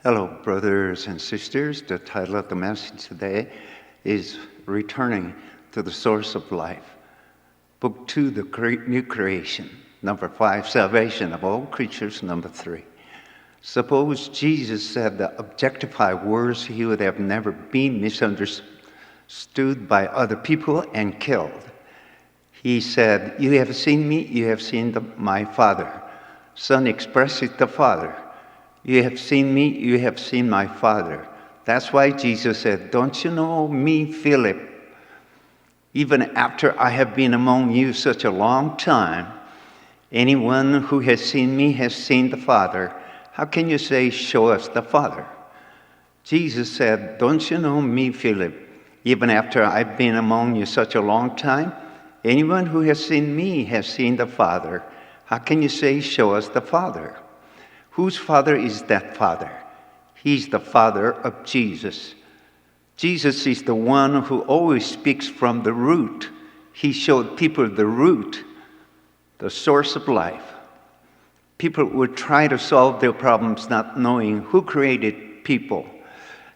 Hello, brothers and sisters. The title of the message today is Returning to the Source of Life. Book 2, the New Creation. Number 5, Salvation of all creatures. Number 3. Suppose Jesus said the objectified words, he would have never been misunderstood by other people and killed. He said, "You have seen me, you have seen my Father." Son expresses the Father. "You have seen me, you have seen my Father." That's why Jesus said, "Don't you know me, Philip? Even after I have been among you such a long time, anyone who has seen me has seen the Father. How can you say, 'Show us the Father'?" Jesus said, "Don't you know me, Philip? Even after I've been among you such a long time, anyone who has seen me has seen the Father. How can you say, 'Show us the Father'?" Whose Father is that Father? He's the Father of Jesus. Jesus is the one who always speaks from the root. He showed people the root, the source of life. People would try to solve their problems not knowing who created people.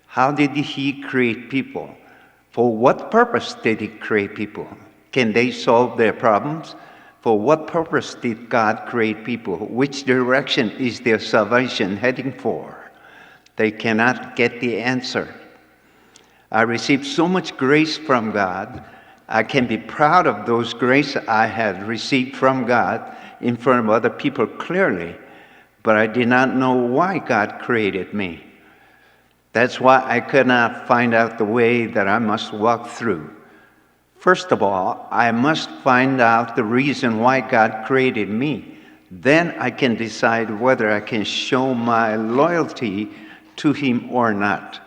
How did he create people? For what purpose did he create people? Can they solve their problems? For what purpose did God create people? Which direction is their salvation heading for? They cannot get the answer. I received so much grace from God. I can be proud of those grace I had received from God in front of other people clearly, but I did not know why God created me. That's why I could not find out the way that I must walk through. First of all, I must find out the reason why God created me. Then I can decide whether I can show my loyalty to Him or not.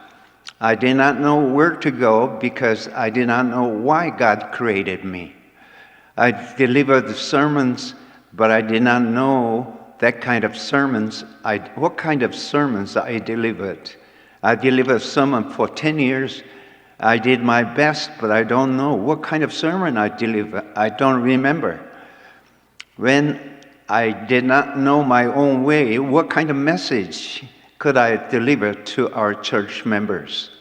I did not know where to go because I did not know why God created me. I delivered the sermons, but I did not know what kind of sermons I delivered. I delivered a sermon for 10 years. I did my best, but I don't know what kind of sermon I delivered. I don't remember. When I did not know my own way, what kind of message could I deliver to our church members?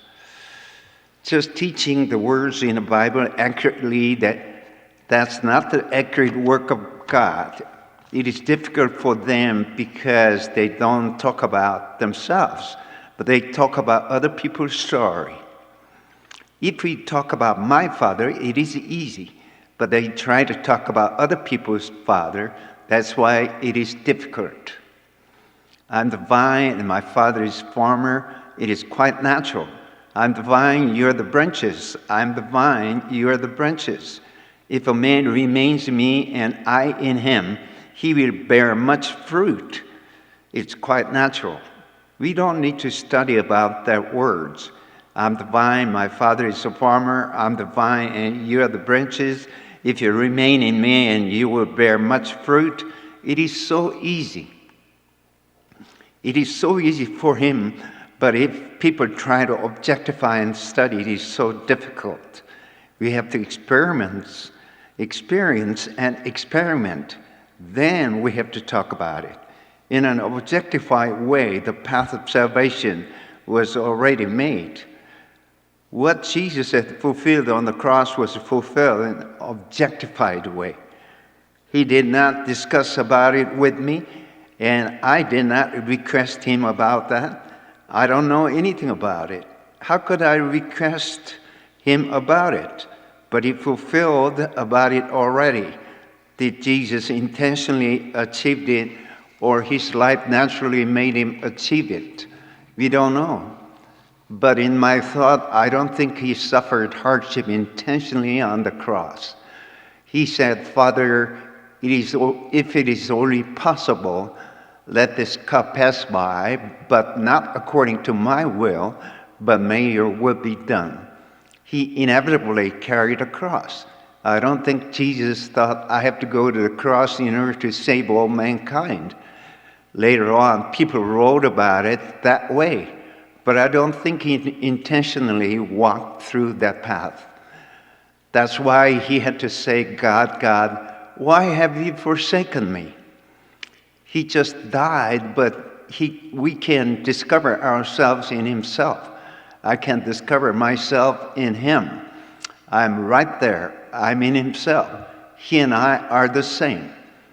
Just teaching the words in the Bible accurately, that's not the accurate work of God. It is difficult for them because they don't talk about themselves, but they talk about other people's story. If we talk about my Father, it is easy. But they try to talk about other people's Father. That's why it is difficult. I'm the vine and my Father is farmer. It is quite natural. I'm the vine, you're the branches. I'm the vine, you are the branches. If a man remains in me and I in him, he will bear much fruit. It's quite natural. We don't need to study about their words. I'm the vine, my Father is a farmer. I'm the vine, and you are the branches. If you remain in me, and you will bear much fruit. It is so easy. It is so easy for him, but if people try to objectify and study, it is so difficult. We have to experience and experiment. Then we have to talk about it. In an objectified way, the path of salvation was already made. What Jesus had fulfilled on the cross was fulfilled in an objectified way. He did not discuss about it with me, and I did not request him about that. I don't know anything about it. How could I request him about it? But he fulfilled about it already. Did Jesus intentionally achieve it, or his life naturally made him achieve it? We don't know. But in my thought, I don't think he suffered hardship intentionally on the cross. He said, "Father, if it is only possible, let this cup pass by, but not according to my will, but may your will be done." He inevitably carried a cross. I don't think Jesus thought, I have to go to the cross in order to save all mankind. Later on, people wrote about it that way. But I don't think he intentionally walked through that path. That's why he had to say, "God, God, why have you forsaken me?" He just died, but we can discover ourselves in himself. I can discover myself in him. I'm right there. I'm in himself. He and I are the same.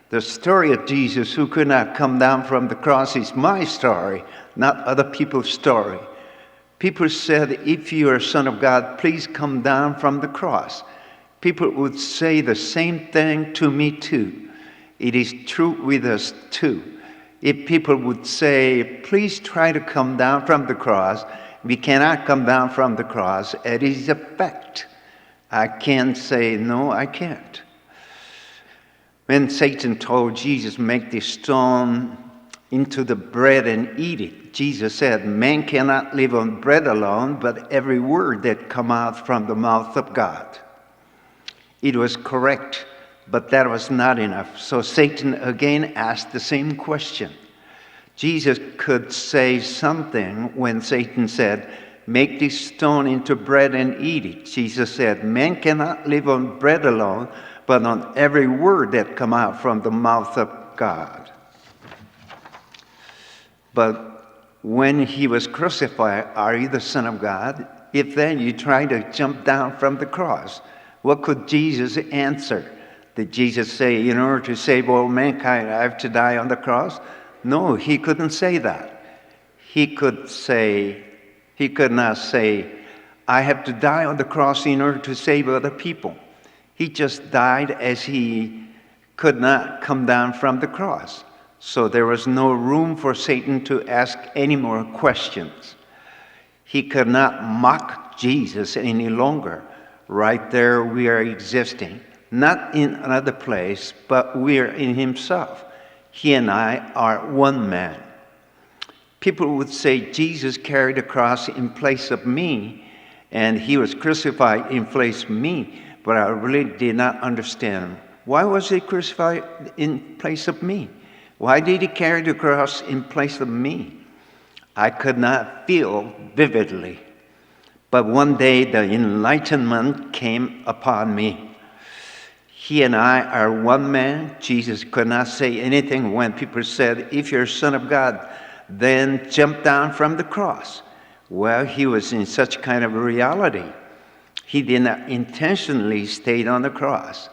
The story of Jesus who could not come down from the cross is my story, not other people's story. People said, if you are a son of God, please come down from the cross. People would say the same thing to me too. It is true with us too. If people would say, please try to come down from the cross, we cannot come down from the cross. It is a fact. I can't say, no, I can't. When Satan told Jesus, make this stone into the bread and eat it, Jesus said, man cannot live on bread alone, but every word that comes out from the mouth of God. It was correct, but that was not enough. So Satan again asked the same question. Jesus could say something when Satan said, make this stone into bread and eat it. Jesus said, man cannot live on bread alone, but on every word that comes out from the mouth of God. But when he was crucified, are you the Son of God? If then you try to jump down from the cross, what could Jesus answer? Did Jesus say, in order to save all mankind, I have to die on the cross? No, he couldn't say that. He could not say, I have to die on the cross in order to save other people. He just died as he could not come down from the cross. So there was no room for Satan to ask any more questions. He could not mock Jesus any longer. Right there we are existing. Not in another place, but we are in himself. He and I are one man. People would say Jesus carried a cross in place of me, and he was crucified in place of me. But I really did not understand. Why was he crucified in place of me? Why did he carry the cross in place of me? I could not feel vividly. But one day the enlightenment came upon me. He and I are one man. Jesus could not say anything when people said, if you're a son of God, then jump down from the cross. Well, he was in such kind of a reality. He did not intentionally stay on the cross.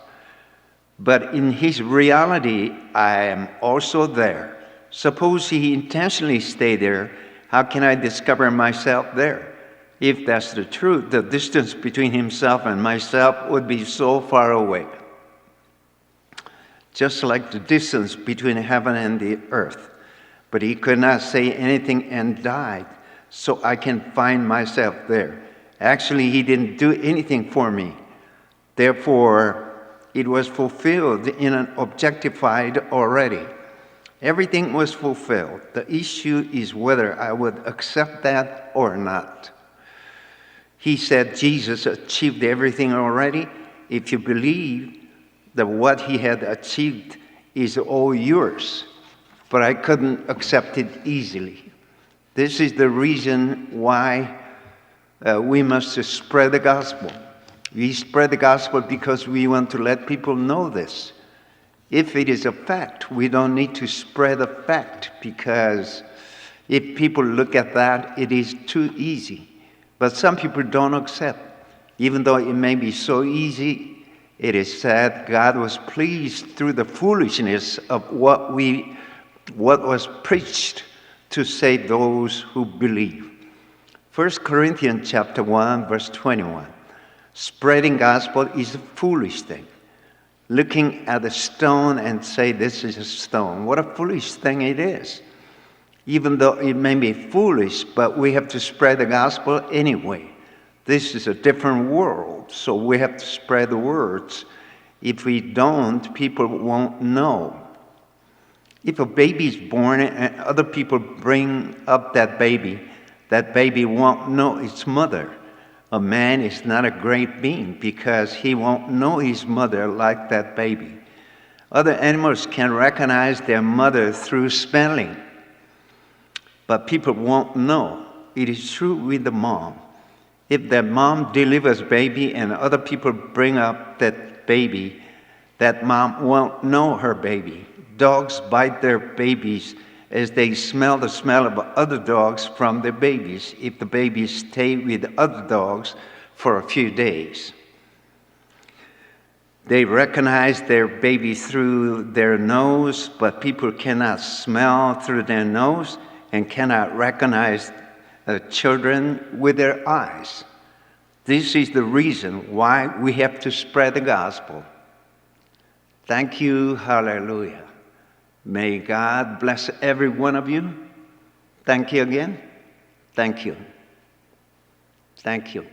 But in his reality, I am also there. Suppose he intentionally stayed there, how can I discover myself there? If that's the truth, the distance between himself and myself would be so far away. Just like the distance between heaven and the earth. But he could not say anything and died, so I can find myself there. Actually, he didn't do anything for me. Therefore, it was fulfilled in an objectified already. Everything was fulfilled. The issue is whether I would accept that or not. He said Jesus achieved everything already. If you believe that what he had achieved is all yours, but I couldn't accept it easily. This is the reason why we must spread the gospel. We spread the gospel because we want to let people know this. If it is a fact, we don't need to spread a fact, because if people look at that, it is too easy. But some people don't accept. Even though it may be so easy, it is said God was pleased through the foolishness of what was preached to save those who believe. 1 Corinthians chapter 1, verse 21. Spreading gospel is a foolish thing. Looking at a stone and say, this is a stone. What a foolish thing it is. Even though it may be foolish, but we have to spread the gospel anyway. This is a different world, so we have to spread the words. If we don't, people won't know. If a baby is born and other people bring up that baby won't know its mother. A man is not a great being because he won't know his mother like that baby. Other animals can recognize their mother through smelling, but people won't know. It is true with the mom. If that mom delivers baby and other people bring up that baby, that mom won't know her baby. Dogs bite their babies as they smell the smell of other dogs from their babies if the babies stay with other dogs for a few days. They recognize their baby through their nose, but people cannot smell through their nose and cannot recognize children with their eyes. This is the reason why we have to spread the gospel. Thank you, hallelujah. May God bless every one of you. Thank you again. Thank you. Thank you.